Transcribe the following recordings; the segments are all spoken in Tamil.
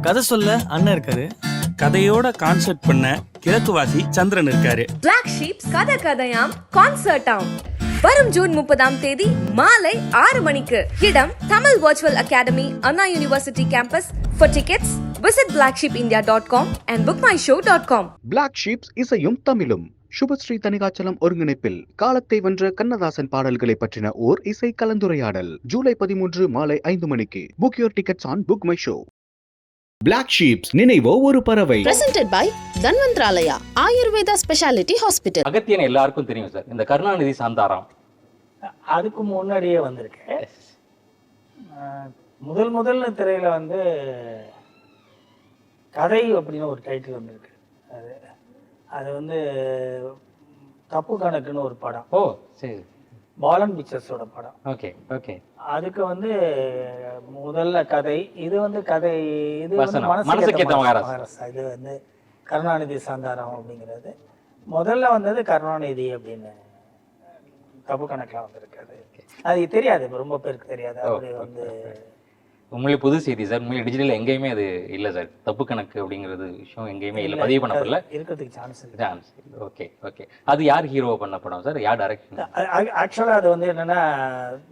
கதை சொல்ல அண்ணன் இருக்காரு. கதையோட கான்செப்ட் பண்ண கிழக்குவாசி சந்திரன் இருக்காரு. பிளாக் ஷீப்ஸ் கதையாம் கான்சர்ட்டாம் வரும் ஜூன் 30ஆம் தேதி மாலை 6 மணிக்கு. இடம் Tamil virtual academy, Anna university campus. For tickets, visit blacksheepindia.com and bookmyshow.com. Black Sheeps இசையும் தமிழும் சுபஸ்ரீ தனிகாச்சலம் ஒருங்கிணைப்பில் காலத்தை வென்ற கண்ணதாசன் பாடல்களை பற்றின ஓர் இசை கலந்துரையாடல். ஜூலை 13 மாலை 5 மணிக்கு. Book your tickets on Book My Show. Black Sheeps நினைவோ ஒரு பறவை. Presented by Dhanvantralaya Ayurveda speciality hospital. Agathiyan எல்லாருக்கும் தெரியும் சார். இந்த கருணாநிதி சாந்தாராம் அதுக்கு முன்னாடியே வந்திருக்கு. முதல்ல திரையில வந்து கதை அப்படின்னு ஒரு டைட்டில் வந்திருக்கு. அது வந்து தப்பு கணக்குன்னு ஒரு படம். ஓ சரி. பாலன் பிக்சர்ஸோட படம். Okay okay. அதுக்கு வந்து முதல்ல கதை, இது வந்து கதை, இது வந்து மனசுக்கேத்த மகாராசா. இது வந்து கருணாநிதி சாந்தாராம் அப்படிங்கிறது முதல்ல வந்தது. கருணாநிதி அப்படின்னு தப்பு கணக்கில் வந்திருக்காது. அது தெரியாது, ரொம்ப பேருக்கு தெரியாது. அப்படி வந்து உண்மையிலே புது செய்தி சார். உண்மையிலே டிஜிட்டல் எங்கேயுமே அது இல்லை சார். தப்பு கணக்கு அப்படிங்கிறது விஷயம் எங்கேயுமே இல்லை, பதிவு பண்ணப்படல. இருக்கிறதுக்கு சான்ஸ் இல்லை. Chance okay okay. அது யார் ஹீரோவா பண்ண படம் சார்? யார் டைரக்ஷன்? ஆக்சுவலாக அது வந்து என்னன்னா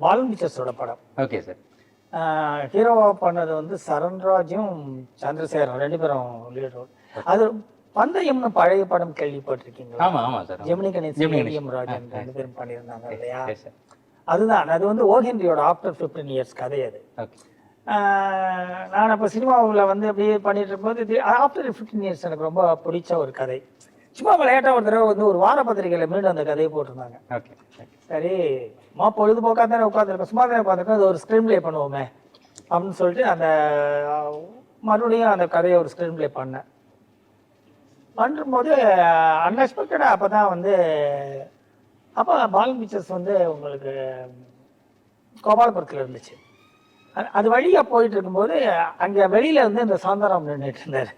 பாலன் பிக்சர்ஸோட படம். Okay sir. ஹீரோவா பண்ணது வந்து சரண்ராஜும் சந்திரசேகரும், 2 பேரும் லீட் ரோல். அது பந்தயம்னு பழைய படம் கேள்விப்பட்டிருக்கீங்களா? ஆமா ஆமா சார். ஜெமினி கணேசன், ராஜன் 2 பேரும் பண்ணியிருந்தாங்க இல்லையா? அதுதான். அது வந்து ஓஹென்ரியோட ஆஃப்டர் 15 இயர்ஸ் கதை அது. நான் அப்போ சினிமாவில் வந்து அப்படியே பண்ணிட்டு இருக்கும்போது ஆஃப்டர் 15 இயர்ஸ் எனக்கு ரொம்ப பிடிச்ச ஒரு கதை. சும்மா விளையாட்டாக ஒரு தடவை வந்து ஒரு வார பத்திரிகையில் மீண்டும் அந்த கதையை போட்டிருந்தாங்க. சரி பொழுதுபோக்காக தானே உட்காந்துருக்கோம், சும்மா தானே உட்காந்துருக்கோம், அது ஒரு ஸ்க்ரீன் பிளே பண்ணுவோமே அப்படின்னு சொல்லிட்டு அந்த மறுபடியும் அந்த கதையை ஒரு ஸ்க்ரீன் பிளே பண்ணேன். பண்ணும்போது அன்எக்ஸ்பெக்டடாக அப்போ தான் வந்து பாலன் பிக்சர்ஸ் வந்து உங்களுக்கு கோபாலபுரத்தில் இருந்துச்சு. அது வழியா போயிட்டு இருக்கும்போது அங்க வெளியில வந்து இந்த சாந்தாராம் நின்றுட்டு இருந்தாரு.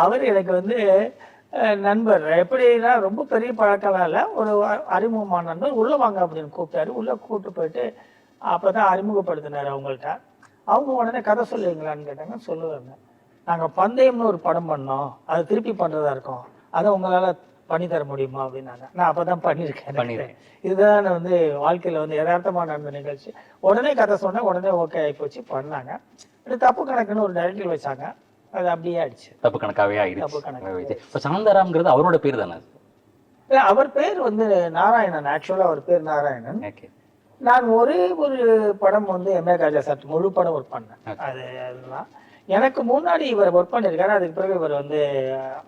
அவர் எனக்கு வந்து நண்பர், எப்படின்னா ரொம்ப பெரிய பழக்கலாம் இல்லை, ஒரு அறிமுகமான நண்பர். உள்ள வாங்க அப்படின்னு கூப்பிட்டாரு. உள்ள கூப்பிட்டு போயிட்டு அப்பதான் அறிமுகப்படுத்தினாரு அவங்கள்ட்ட. அவங்க உடனே கதை சொல்லுவீங்களான்னு கேட்டாங்க. சொல்லுவாங்க. நாங்க பந்தயம்னு ஒரு படம் பண்ணோம், அது திருப்பி பண்றதா இருக்கோம், அதை உங்களால பண்ணி தர முடியுமா அப்படின்னாங்க. நான் அப்பதான் பண்ணியிருக்கேன். இதுதான் வந்து வாழ்க்கையில வந்து யதார்த்தமான நடந்த நிகழ்ச்சி. உடனே கதை சொன்னேன், உடனே ஓகே ஆகிப்போச்சு, பண்ணாங்க. தப்பு கணக்குன்னு ஒரு டைட்டில் வச்சாங்க, அது அப்படியே ஆயிடுச்சு. தப்பு கணக்காவே ஆயிடுச்சு. தப்பு கணக்கு. சாந்தாராம்ங்கிறது அவரோட பேர் தானே? அவர் பேர் வந்து நாராயணன். ஆக்சுவலா அவர் பேர் நாராயணன். நான் ஒரே ஒரு படம் வந்து எம்ஏ காஜா சார் முழு படம் ஒர்க் பண்ணேன். அதுதான் எனக்கு முன்னாடி இவர் ஒர்க் பண்ணியிருக்காரு. அதுக்கு பிறகு இவர் வந்து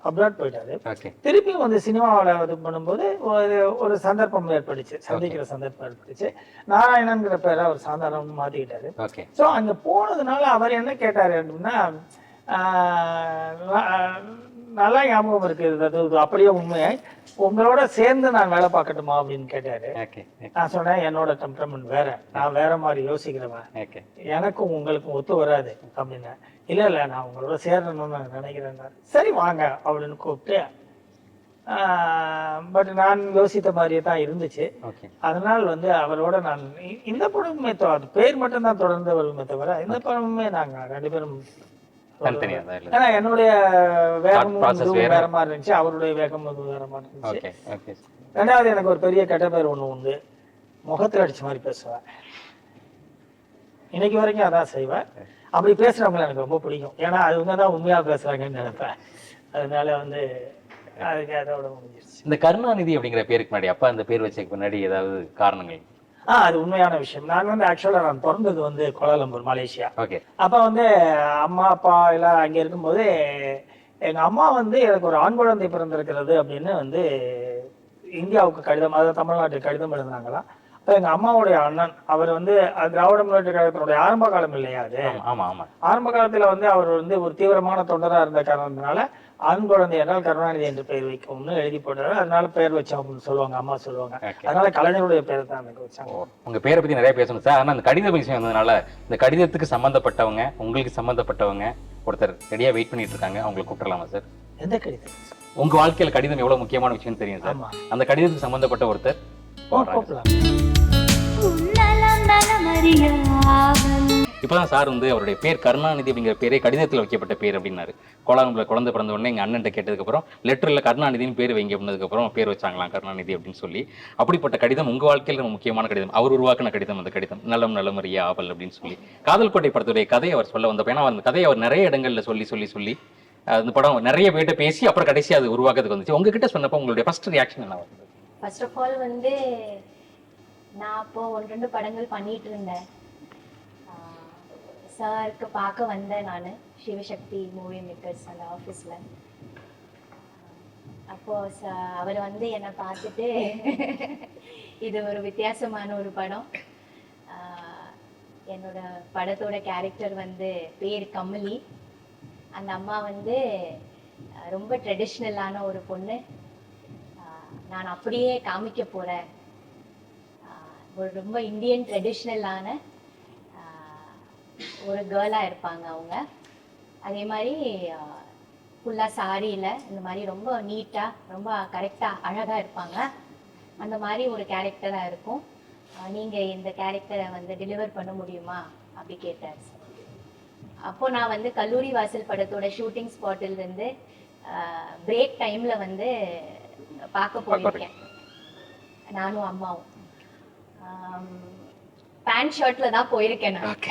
அப்ராட் போயிட்டாரு. திருப்பியும் வந்து சினிமாவில் இது பண்ணும்போது ஒரு சந்தர்ப்பம் ஏற்பட்டுச்சு, சந்திக்கிற சந்தர்ப்பம் ஏற்பட்டுச்சு. நாராயணன்கிற பேரை அவர் சாந்தாராம்னு மாத்திக்கிட்டாரு. ஸோ அங்க போனதுனால அவர் என்ன கேட்டாரு அப்படின்னா, நல்லா ஞாபகம் இருக்கு, அது அப்படியே உண்மையை உங்களோட சேர்ந்து நான் வேலை பார்க்கட்டுமா அப்படின்னு கேட்டாரு. நான் சொன்னேன், என்னோட டெம்பரமெண்ட் வேற, நான் வேற மாதிரி யோசிக்கிறவன், எனக்கும் உங்களுக்கும் ஒத்து வராது அப்படின்னு. இல்ல நான் உங்களோட சேரணும்னு நினைக்கிறேன். சரி வாங்க அப்படின்னு கூப்பிட்டு, பட் நான் யோசித்த மாதிரியே தான் இருந்துச்சு. அதனால வந்து அவரோட நான் இந்த படமுமே அது பேர் மட்டும் தான் தொடர்ந்து வருமே தவிர இந்த படமுமே நாங்க 2 பேரும் ஏன்னா என்னுடைய வேகமும் வேற மாதிரி இருந்துச்சு, அவருடைய வேகமும் வேற மாதிரி இருந்துச்சு. 2வது எனக்கு ஒரு பெரிய கெட்ட பேர் ஒண்ணு உண்டு, முகத்தில் அடிச்ச மாதிரி பேசுவேன். இன்னைக்கு வரைக்கும் அதான் செய்வேன். அப்படி பேசுறவங்களை எனக்கு ரொம்ப பிடிக்கும், ஏன்னா அதுதான் உண்மையா பேசுறாங்கன்னு நினைப்பேன். அதனால வந்து அதுக்கு அதோட முடிஞ்சிருச்சு. இந்த கருணாநிதி அப்படிங்கிற பேருக்கு முன்னாடி அப்பா அந்த பேர் வச்சதுக்கு முன்னாடி ஏதாவது காரணங்கள்? அது உண்மையான விஷயம். நான் வந்து ஆக்சுவலா நான் பிறந்தது வந்து கோலாலம்பூர், மலேசியா. அப்ப வந்து அம்மா அப்பா எல்லாம் அங்க இருக்கும்போது எங்க அம்மா வந்து எனக்கு ஒரு ஆண் குழந்தை பிறந்திருக்கிறது அப்படின்னு வந்து இந்தியாவுக்கு கடிதம், அதாவது தமிழ்நாட்டுக்கு கடிதம் எழுதினாங்களாம். அப்ப எங்க அம்மாவுடைய அண்ணன், அவர் வந்து திராவிட முன்னேற்ற கழகத்தினுடைய ஆரம்ப காலம் இல்லையா அது, ஆரம்ப காலத்துல வந்து அவர் வந்து ஒரு தீவிரமான தொண்டரா இருந்த காரணத்தினால ஆண் குழந்தை என்றால் கருணாநிதி என்று பெயர் வைக்கும்னு எழுதி போட்டாரு. அதனால பெயர் வச்சோம் அப்படின்னு சொல்லுவாங்க, அம்மா சொல்லுவாங்க. அதனால கலைஞருடைய பேரை தான் எனக்கு வச்சாங்க. உங்க பேரை பத்தி நிறைய பேசணும் சார். ஆனா அந்த கடித விஷயம் வந்ததுனால இந்த கடிதத்துக்கு சம்பந்தப்பட்டவங்க, உங்களுக்கு சம்பந்தப்பட்டவங்க ஒருத்தர் ரெடியா வெயிட் பண்ணிட்டு இருக்காங்க, அவங்களை கூப்பிடலாமா சார்? எந்த கடிதம்? உங்க வாழ்க்கையில கடிதம் எவ்வளவு முக்கியமான விஷயம் தெரியும் சார். அந்த கடிதத்துக்கு சம்பந்தப்பட்ட ஒருத்தர் இப்போதான் சார் வந்து அவருடைய பேர் கருணாநிதி அப்படிங்கிற பேரே கடிதத்தில் வைக்கப்பட்ட பேர் அப்படின்னாரு. கோலாலம்புல குழந்தை பிறந்த உடனே எங்கள் அண்ணன்ட்ட கேட்டதுக்கப்புறம் லெட்டரில் கருணாநிதினு பேர் வைங்க அப்படின்னதுக்கப்புறம் பேர் வச்சாங்களாம் கருணாநிதி அப்படின்னு சொல்லி. அப்படிப்பட்ட கடிதம் உங்கள் வாழ்க்கையில் ரொம்ப முக்கியமான கடிதம், அவர் உருவாக்கின கடிதம். அந்த கடிதம் நலம் நலமறிய ஆவல் அப்படின்னு சொல்லி காதல் கோட்டை படத்துடைய கதையை அவர் சொல்ல வந்தப்ப, ஏன்னா அந்த கதையை அவர் நிறைய இடங்கள்ல சொல்லி அந்த படம் நிறைய பேர்கிட்ட பேசி அப்புறம் கடைசி அது உருவாக்கிறதுக்கு வந்துச்சு. உங்ககிட்ட சொன்னப்போ உங்களுடைய ஃபர்ஸ்ட் ரியாக்ஷன் என்ன வந்தது? ஃபர்ஸ்ட் ஆஃப் ஆல் வந்து நான் அப்போ 1-2 படங்கள் பண்ணிட்டு இருந்தேன். சாருக்கு பார்க்க வந்தேன் நான் சிவசக்தி மூவி மேக்கர்ஸ் அந்த ஆஃபீஸில். அப்போது அவர் வந்து என்னை பார்த்துட்டு இது ஒரு வித்தியாசமான ஒரு படம், என்னோட படத்தோட கேரக்டர் வந்து பேர் கமலி, அந்த அம்மா வந்து ரொம்ப ட்ரெடிஷ்னலான ஒரு பொண்ணு, நான் அப்படியே காமிக்க போகிறேன், ஒரு ரொம்ப இந்தியன் ட்ரெடிஷ்னலான ஒரு கேர்ளாக இருப்பாங்க அவங்க. அதே மாதிரி ஃபுல்லாக சாரியில் இந்த மாதிரி ரொம்ப நீட்டாக ரொம்ப கரெக்டாக அழகாக இருப்பாங்க. அந்த மாதிரி ஒரு கேரக்டராக இருக்கும். நீங்கள் இந்த கேரக்டரை வந்து டெலிவர் பண்ண முடியுமா அப்படி கேட்டார் சார். அப்போது நான் வந்து கல்லூரி வாசல் படத்தோட ஷூட்டிங் ஸ்பாட்டிலிருந்து பிரேக் டைமில் வந்து பார்க்க போயிருக்கேன் நானும் அம்மாவும். பேண்ட் ஷர்ட்ல தான் போயிருக்கேன் நான்.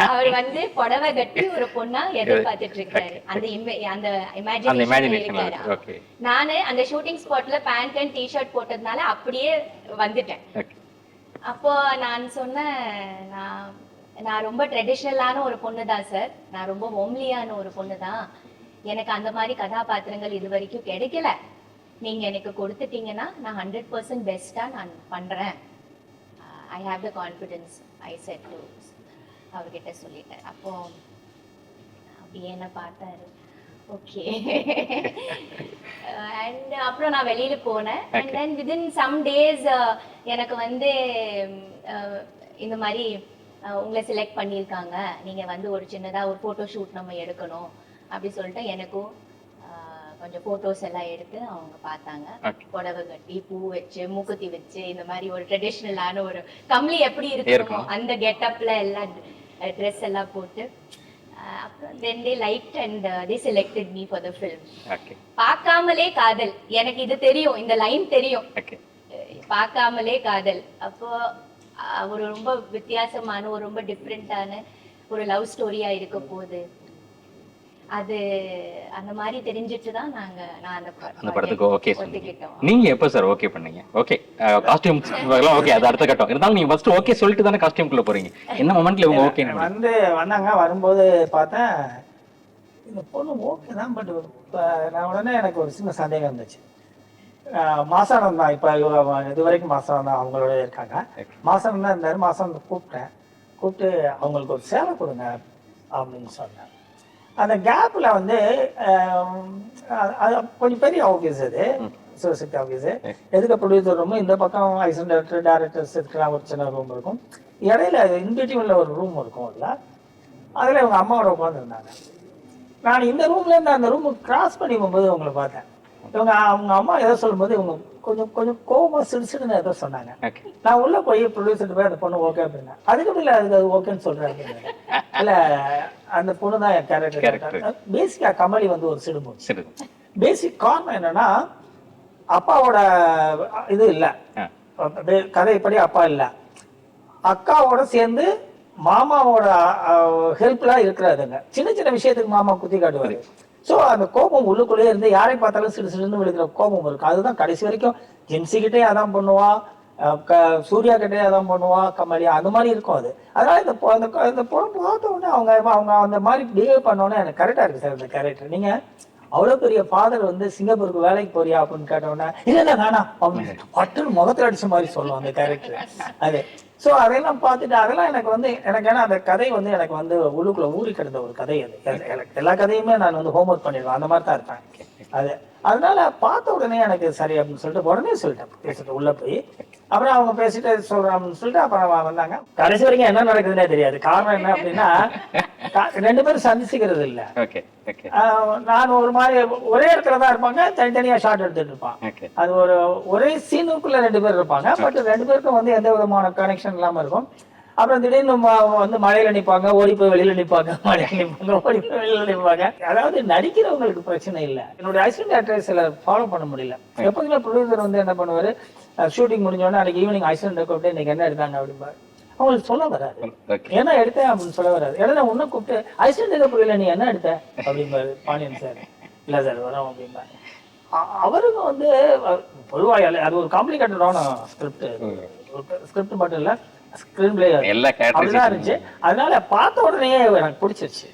அவர் வந்து புடவை கட்டி ஒரு பொண்ணா எதிர்பார்த்துட்டு இருக்காரு, அந்த இமேஜினேஷன் இருக்காரு. நானு அந்த ஷூட்டிங் ஸ்பாட்ல பேண்ட் அண்ட் டிஷர்ட் போட்டதுனால அப்படியே வந்துட்டேன். அப்போ நான் சொன்னேன், நான் ரொம்ப ட்ரெடிஷ்னலான ஒரு பொண்ணு தான் சார், நான் ரொம்ப ஹோம்லியான ஒரு பொண்ணு தான், எனக்கு அந்த மாதிரி கதாபாத்திரங்கள் இது வரைக்கும் கிடைக்கல, நீங்க எனக்கு கொடுத்துட்டீங்கன்னா நான் 100% பெஸ்டா நான் பண்றேன், I have the confidence I set to அவர்கிட்ட சொல்லிட்டேன். அப்போ அப்படியே என்ன பார்த்தாரு, ஓகே. அண்ட் அப்புறம் நான் வெளியில போனேன். And then within some days எனக்கு வந்து இந்த மாதிரி உங்களை செலக்ட் பண்ணியிருக்காங்க, நீங்க வந்து ஒரு சின்னதா ஒரு போட்டோ ஷூட் நம்ம எடுக்கணும் அப்படி சொல்லிட்டு எனக்கும் கொஞ்சம் போட்டோஸ் எல்லாம் எடுத்து அவங்க பார்த்தாங்க. புடவை கட்டி பூ வச்சு மூக்குத்தி வச்சு இந்த மாதிரி ஒரு ட்ரெடிஷ்னலான ஒரு கம்லி எப்படி இருக்கும் அந்த கெட்டப்ல எல்லாம் ட்ரெஸ் எல்லாம் போட்டு அப்புறம் then they liked and they selected me for the film. பார்க்காமலே காதல், எனக்கு இது தெரியும், இந்த லைன் தெரியும், பார்க்காமலே காதல். அப்போ ஒரு ரொம்ப வித்தியாசமான ஒரு ரொம்ப டிஃப்ரெண்டான ஒரு லவ் ஸ்டோரியா இருக்க போகுது, அது அந்த மாதிரி தெரிஞ்சிட்டு தான் நான் அந்த படத்துக்கு ஓகே சொல்லிட்டோம். நீங்க எப்ப சார் ஓகே பண்ணீங்க? ஓகே காஸ்டியூம் எல்லாம் ஓகே, அது அடுத்த கட்டம். இருந்தாலும் நீங்க ஃபர்ஸ்ட் ஓகே சொல்லிட்டு தானே காஸ்டியூம்க்குள்ள போறீங்க. என்ன மொமெண்ட்ல இவங்க ஓகே வந்து வந்தாங்க? வரும்போது பார்த்தேன் இந்த பொண்ணு ஓகே தான், பட் நான் உடனே எனக்கு ஒரு சின்ன சந்தேகம் இருந்துச்சு. மாசானம் தான், இப்போ இது வரைக்கும் மாசானம் தான் அவங்களோட இருக்காங்க. மாசானம் தான் இருந்தார். மாசானம் கூப்பிட்டு அவங்களுக்கு ஒரு சேவை கொடுங்க அப்படின்னு சொன்னேன். அந்த கேப்ல வந்து கொஞ்சம் பெரிய ஆஃபீஸ், அது சிவசக்தி ஆஃபீஸ். எதுக்கு ப்ரொடியூசர் ரூம், இந்த பக்கம் அசிஸ்டன்ட் டைரக்டர், டேரக்டர்ஸ் இருக்கிற ஒரு சின்ன ரூம் இருக்கும், இடையில இன்பிட்வீன்ல ஒரு ரூம் இருக்கும். அதில் இவங்க அம்மாவோட உட்காந்துருந்தாங்க. நான் இந்த ரூம்ல இருந்து அந்த ரூமுக்கு கிராஸ் பண்ணி போகும்போது அவங்களை பார்த்தேன். அவங்க அம்மா ஏதோ சொல்லும்போது இவங்க கொஞ்சம் கோபமா சிடுசிடுன்னு ஏதோ சொன்னாங்க. நான் உள்ள போய் ப்ரொடியூசர் போய் அந்த பொண்ணு ஓகே அப்படின்னா, அதுக்கு இல்லை அதுக்கு அது ஓகேன்னு சொல்றேன். இல்ல அந்த பொண்ணு தான் என் கேரக்டர். பேசிக்கா கமலி வந்து ஒரு சிடுமூச்சு. பேசிக் காரணம் என்னன்னா, அப்பாவோட இது இல்ல, கதைப்படி அப்பா இல்ல, அக்காவோட சேர்ந்து மாமாவோட ஹெல்ப்லாம் இருக்கிறாருங்க. சின்ன சின்ன விஷயத்துக்கு மாமா குத்தி காட்டுவாரு. ஸோ அந்த கோபம் உள்ளுக்குள்ளே இருந்து யாரை பார்த்தாலும் சிறு சிறுன்னு விழுக்கிற கோபம் இருக்கு. அதுதான் கடைசி வரைக்கும் ஜென்சிக்கிட்டே அதான் பண்ணுவா, சூர்யா கிட்டே அதான் பண்ணுவா, கமலி அந்த மாதிரி இருக்கும் அது. அதனால இந்த படம் பார்த்த உடனே அவங்க அந்த மாதிரி பிஹேவ் பண்ணோன்னே எனக்கு கரெக்டா இருக்கு சார் இந்த கேரக்டர். நீங்க அவ்வளவு பெரிய ஃபாதர் வந்து சிங்கப்பூருக்கு வேலைக்கு போறியா அப்படின்னு கேட்டோன்னே இல்ல வேணாம் அப்படின்னு பட்டுன்னு முகத்துல அடிச்ச மாதிரி சொல்லுவோம் அந்த கேரக்டர் அது. ஸோ அதெல்லாம் பார்த்துட்டு அதெல்லாம் எனக்கு ஏன்னா அந்த கதை வந்து எனக்கு வந்து உள்ளுக்குள்ள ஊறி கிடந்த ஒரு கதை அது. எனக்கு எல்லா கதையுமே நான் வந்து ஹோம்ஒர்க் பண்ணிடுவேன், அந்த மாதிரி தான் இருப்பேன் அது. அதனால பார்த்த உடனே எனக்கு சரி அப்படின்னு சொல்லிட்டு உடனே சொல்லிட்டேன், பேசிட்டு உள்ள போய். அப்புறம் அவங்க பேசிட்டு சொல்றாங்கன்னு சொல்லிட்டு அப்புறம் வந்தாங்க. கடைசி வரைக்கும் என்ன நடக்குதுன்னே தெரியாது. காரணம் என்ன அப்படின்னா, 2 பேரும் சந்திச்சுக்கிறது இல்லை. நான் ஒரு மாதிரி ஒரே இடத்துல தான் இருப்பாங்க, தனித்தனியா ஷார்ட் எடுத்துட்டு இருப்பான். அது ஒரே சீனுக்குள்ள 2 பேர் இருப்பாங்க, பட் 2 பேருக்கும் வந்து எந்த விதமான கனெக்ஷன் இல்லாம இருக்கும். அப்புறம் திடீர்னு வந்து மழையில நிற்பாங்க, ஓடி போய் வெளியில நிற்பாங்க, மழையில நிற்பாங்க, ஓடி போய் வெளியில நிற்பாங்க. அதாவது நடிக்கிறவங்களுக்கு பிரச்சனை இல்லை. என்னுடைய அசிஸ்டன்ட் ஆக்டர் சில ஃபாலோ பண்ண முடியல. எப்போதுமே ப்ரொடியூசர் வந்து என்ன பண்ணுவாரு, ஷூட்டிங் முடிஞ்சோடனே அன்னைக்கு ஈவினிங் அசிஸ்டன்ட் கூப்பிட்டு இன்னைக்கு என்ன எடுத்தாங்க அப்படிம்பாரு. அவங்களுக்கு சொல்ல வராது, என்ன எடுத்தேன் அப்படின்னு சொல்ல வராது. ஏன்னா உன்ன கூப்பிட்டு அசிஸ்டன்ட் எதை புரியல, நீ என்ன எடுத்த அப்படிம்பாரு பாண்டியன் சார். இல்லை சார் வரோம் அப்படிம்பாரு. அவருங்க வந்து பொதுவாக அது ஒரு காம்ப்ளிகேட்டடான ஸ்கிரிப்ட் மட்டும் இல்லை, ஸ்கிரீன் பிளே அப்படிதான் இருந்துச்சு. அதனால பார்த்த உடனே எனக்கு பிடிச்சிருச்சு.